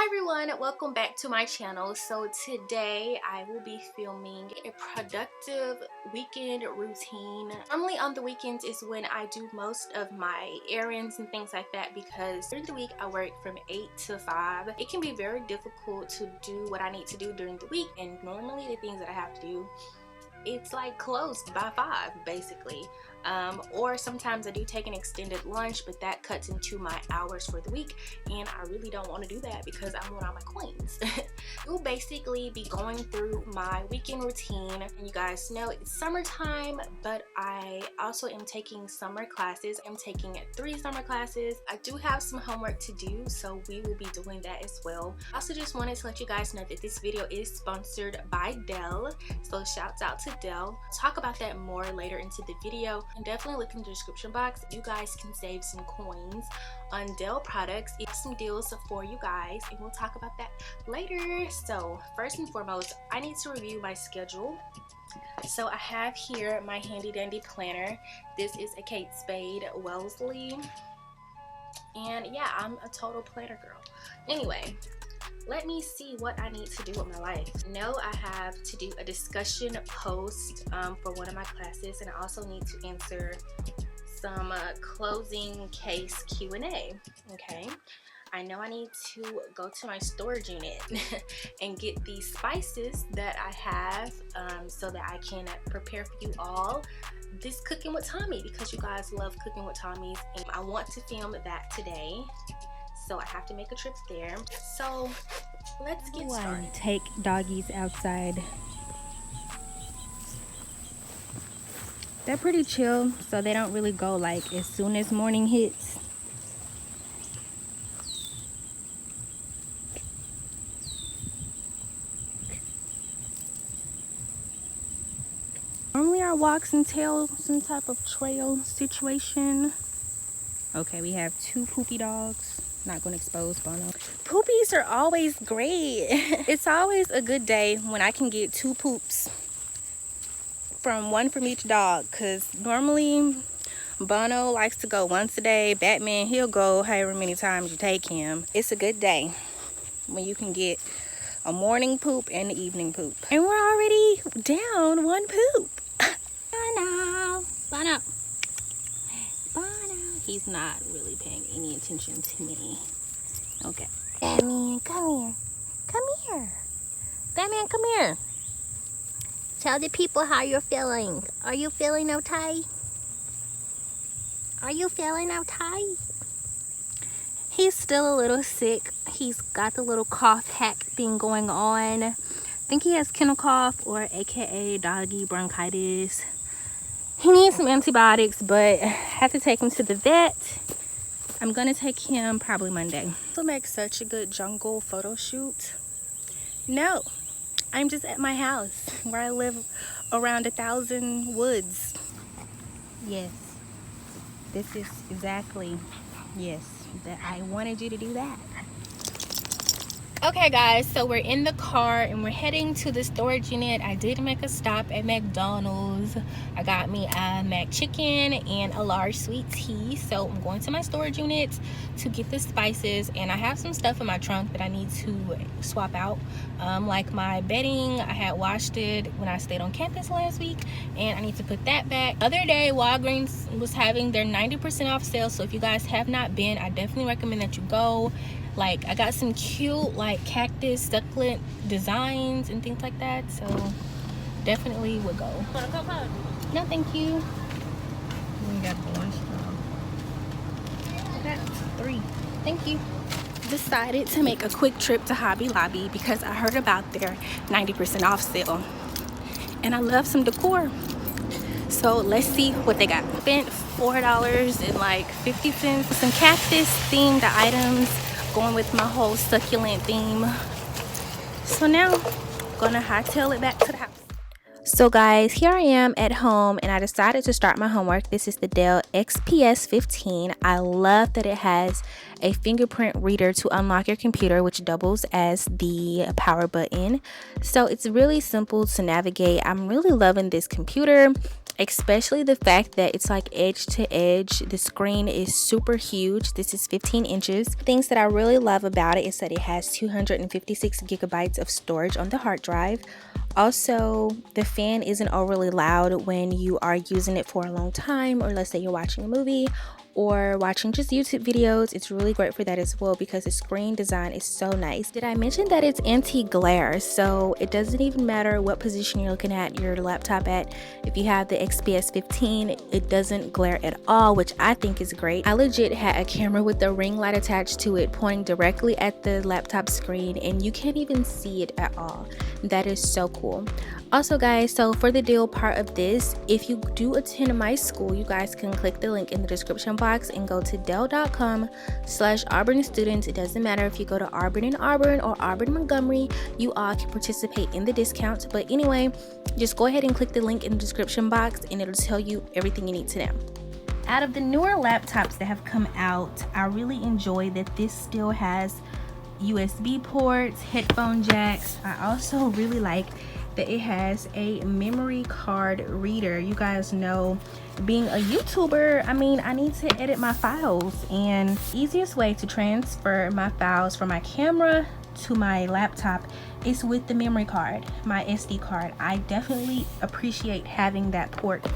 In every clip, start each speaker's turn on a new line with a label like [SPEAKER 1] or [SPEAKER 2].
[SPEAKER 1] everyone, welcome back to my channel. So today I will be filming a productive weekend routine. Normally on the weekends is when I do most of my errands and things like that, because during the week I work from 8 to 5. It can be very difficult to do what I need to do during the week, and normally the things that I have to do, it's like closed by 5 basically. Or sometimes I do take an extended lunch, but that cuts into my hours for the week, and I really don't want to do that because I want all my coins. We'll basically be going through my weekend routine, and you guys know it's summertime, but I also am taking summer classes. I'm taking 3 summer classes. I do have some homework to do, so we will be doing that as well. I also just wanted to let you guys know that this video is sponsored by Dell, so shouts out to Dell. I'll talk about that more later into the video, and definitely look in the description box. You guys can save some coins on Dell products. It's some deals for you guys, and we'll talk about that later. So first and foremost, I need to review my schedule. So I have here my handy dandy planner. This is a Kate Spade Wellesley, and yeah, I'm a total planner girl. Anyway, let me see what I need to do with my life. No, I have to do a discussion post for one of my classes, and I also need to answer some closing case Q&A. Okay, I know I need to go to my storage unit and get these spices that I have so that I can prepare for you all this cooking with Tommie, because you guys love cooking with Tommies, and I want to film that today. So I have to make a trip there. So let's get started.
[SPEAKER 2] Take doggies outside. They're pretty chill, so they don't really go like as soon as morning hits. Normally our walks entail some type of trail situation. Okay, we have 2 poopy dogs. Not going to expose Bono. Poopies are always great. It's always a good day when I can get 2 poops from one from each dog, because normally Bono likes to go once a day. Batman, he'll go however many times you take him. It's a good day when you can get a morning poop and an evening poop. And we're already down 1 poop. Bono, Bono, Bono. He's not really paying any attention to me. Okay. Batman, come here. Come here. Batman, come here. Tell the people how you're feeling. Are you feeling okay? Are you feeling okay? He's still a little sick. He's got the little cough hack thing going on. I think he has kennel cough, or aka doggy bronchitis. He needs some antibiotics, but I have to take him to the vet. I'm gonna take him probably Monday. This will make such a good jungle photo shoot. No, I'm just at my house where I live around 1,000 woods. Yes, this is exactly, yes, that I wanted you to do that. Okay guys, so we're in the car and we're heading to the storage unit. I did make a stop at McDonald's. I got me a McChicken and a large sweet tea. So I'm going to my storage unit to get the spices, and I have some stuff in my trunk that I need to swap out. Like my bedding, I had washed it when I stayed on campus last week, and I need to put that back. Other day, Walgreens was having their 90% off sale, so if you guys have not been, I definitely recommend that you go. Like, I got some cute like cactus succulent designs and things like that, so definitely would go. Wanna come home? No, thank you. We got the lunch now. Okay, 3. Thank you. Decided to make a quick trip to Hobby Lobby because I heard about their 90% off sale, and I love some decor. So let's see what they got. Spent $4.50 for some cactus themed items, going with my whole succulent theme. So now I'm gonna hightail it back to the house. So guys, here I am at home, and I decided to start my homework. This is the Dell XPS 15. I love that it has a fingerprint reader to unlock your computer, which doubles as the power button. So it's really simple to navigate. I'm really loving this computer, especially the fact that it's like edge to edge. The screen is super huge. This is 15 inches. Things that I really love about it is that it has 256 gigabytes of storage on the hard drive. Also, the fan isn't overly loud when you are using it for a long time, or let's say you're watching a movie or watching just YouTube videos. It's really great for that as well because the screen design is so nice. Did I mention that it's anti-glare? So it doesn't even matter what position you're looking at your laptop at. If you have the XPS 15, it doesn't glare at all, which I think is great. I legit had a camera with a ring light attached to it pointing directly at the laptop screen, and you can't even see it at all. That is so cool. Also guys, so for the deal part of this, if you do attend my school, you guys can click the link in the description box and go to dell.com/Auburn students. It doesn't matter if you go to Auburn and Auburn or Auburn Montgomery, you all can participate in the discount. But anyway, just go ahead and click the link in the description box and it'll tell you everything you need to know. Out of the newer laptops that have come out, I really enjoy that this still has USB ports, headphone jacks. I also really like that it has a memory card reader. You guys know, being a YouTuber, I mean, I need to edit my files, and easiest way to transfer my files from my camera to my laptop is with the memory card, my SD card. I definitely appreciate having that port.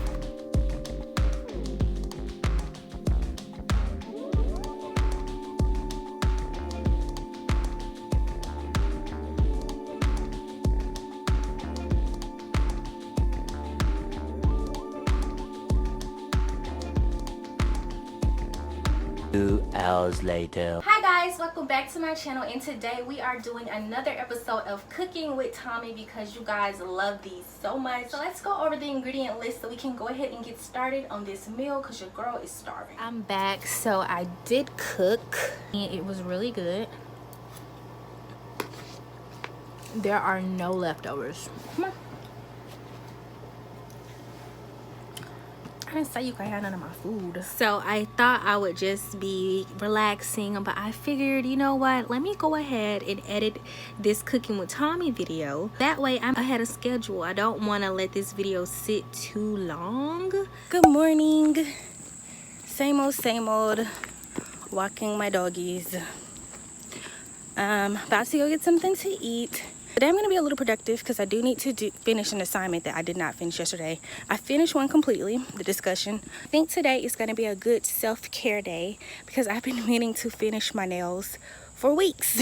[SPEAKER 3] Hours later.
[SPEAKER 1] Hi guys, welcome back to my channel, and today we are doing another episode of Cooking with Tommie because you guys love these so much. So let's go over the ingredient list so we can go ahead and get started on this meal because your girl is starving.
[SPEAKER 2] I'm back. So I did cook and it was really good. There are no leftovers. Come on. I didn't say you could have none of my food. So I thought I would just be relaxing, but I figured, you know what, let me go ahead and edit this Cooking with Tommie video. That way I'm ahead of schedule. I don't want to let this video sit too long. Good morning. Same old, walking my doggies. About to go get something to eat. Today I'm going to be a little productive because I do need to finish an assignment that I did not finish yesterday. I finished one completely, the discussion. I think today is going to be a good self-care day because I've been meaning to finish my nails for weeks.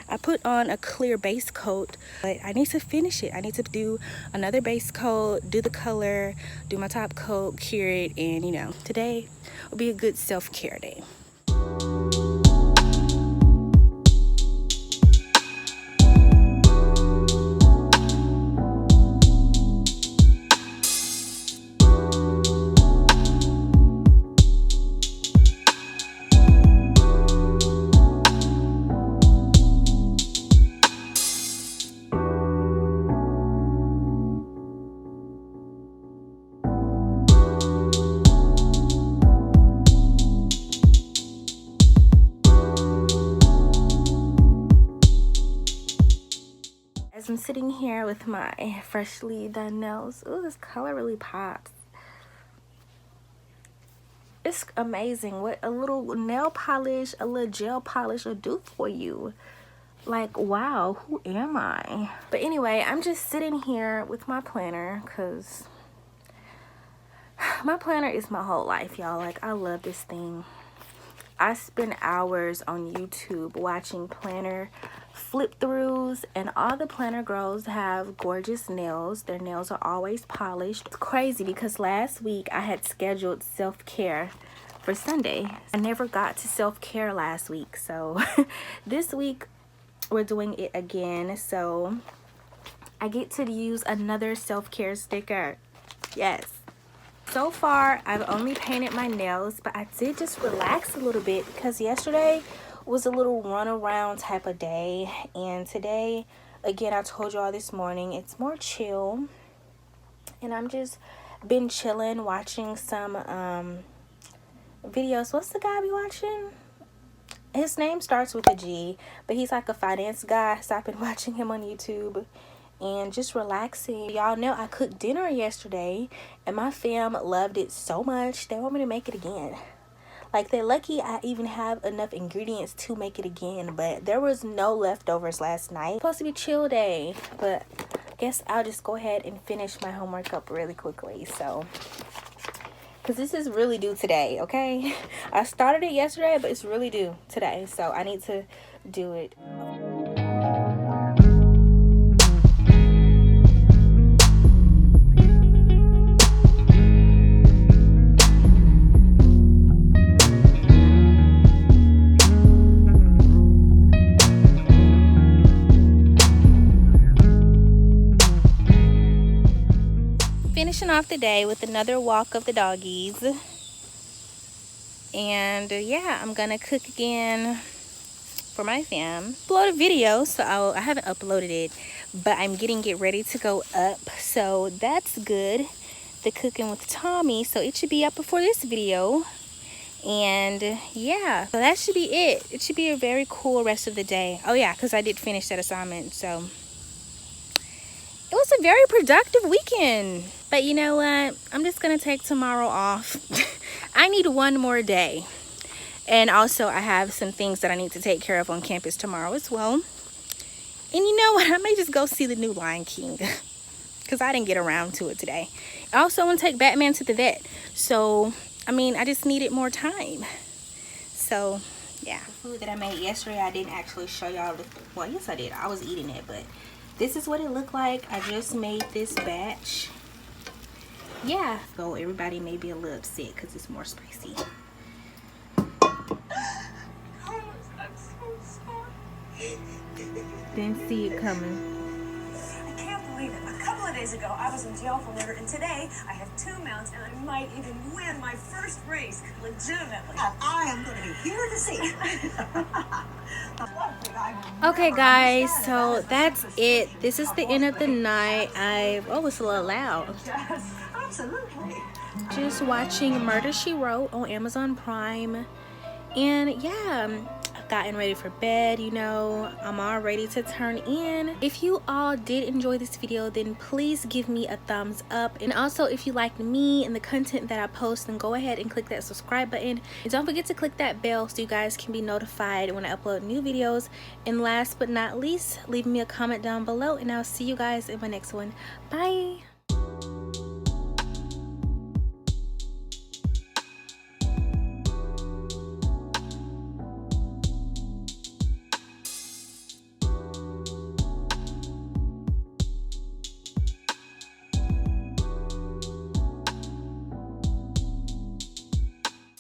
[SPEAKER 2] I put on a clear base coat, but I need to finish it. I need to do another base coat, do the color, do my top coat, cure it, and you know, today will be a good self-care day. As I'm sitting here with my freshly done nails, ooh, this color really pops. It's amazing what a little nail polish, a little gel polish will do for you. Like, wow, who am I? But anyway, I'm just sitting here with my planner because my planner is my whole life, y'all. Like, I love this thing. I spend hours on YouTube watching planner flip throughs, and all the planner girls have gorgeous nails. Their nails are always polished. It's crazy because last week I had scheduled self-care for Sunday. I never got to self-care last week, so this week we're doing it again. So I get to use another self-care sticker. Yes. So far, I've only painted my nails, but I did just relax a little bit because yesterday was a little run around type of day, and today, again, I told you all this morning, it's more chill, and I'm just been chilling, watching some videos. What's the guy I be watching? His name starts with a G, but he's like a finance guy, so I've been watching him on YouTube and just relaxing. Y'all know I cooked dinner yesterday and my fam loved it so much they want me to make it again. Like, they're lucky I even have enough ingredients to make it again, but there was no leftovers last night. It's supposed to be chill day, but I guess I'll just go ahead and finish my homework up really quickly. So, because this is really due today, okay? I started it yesterday, but it's really due today, so I need to do it. Finishing off the day with another walk of the doggies, and yeah, I'm gonna cook again for my fam. Upload a video, so I haven't uploaded it, but I'm getting it ready to go up, so that's good. The cooking with Tommie, so it should be up before this video. And yeah, so that should be it. It should be a very cool rest of the day. Oh yeah, because I did finish that assignment, so it was a very productive weekend. But you know what? I'm just going to take tomorrow off. I need one more day. And also, I have some things that I need to take care of on campus tomorrow as well. And you know what? I may just go see the new Lion King. Because I didn't get around to it today. I also want to take Batman to the vet. So, I mean, I just needed more time. So, yeah. The food that I made yesterday, I didn't actually show y'all. Well, yes I did. I was eating it, but this is what it looked like. I just made this batch. Yeah, so everybody may be a little upset because it's more spicy. Didn't see it coming.
[SPEAKER 3] I can't believe it. A couple of days ago, I was in jail for murder, and today I have 2 mounts, and I might even win my first race, legitimately. I am going to be here to see.
[SPEAKER 2] Okay, guys, so that's it. This is the end of the night. Oh, it's a little loud.
[SPEAKER 3] Absolutely.
[SPEAKER 2] Just watching Murder, She Wrote on Amazon Prime. And yeah, I've gotten ready for bed, you know. I'm all ready to turn in. If you all did enjoy this video, then please give me a thumbs up. And also, if you like me and the content that I post, then go ahead and click that subscribe button. And don't forget to click that bell so you guys can be notified when I upload new videos. And last but not least, leave me a comment down below, and I'll see you guys in my next one. Bye!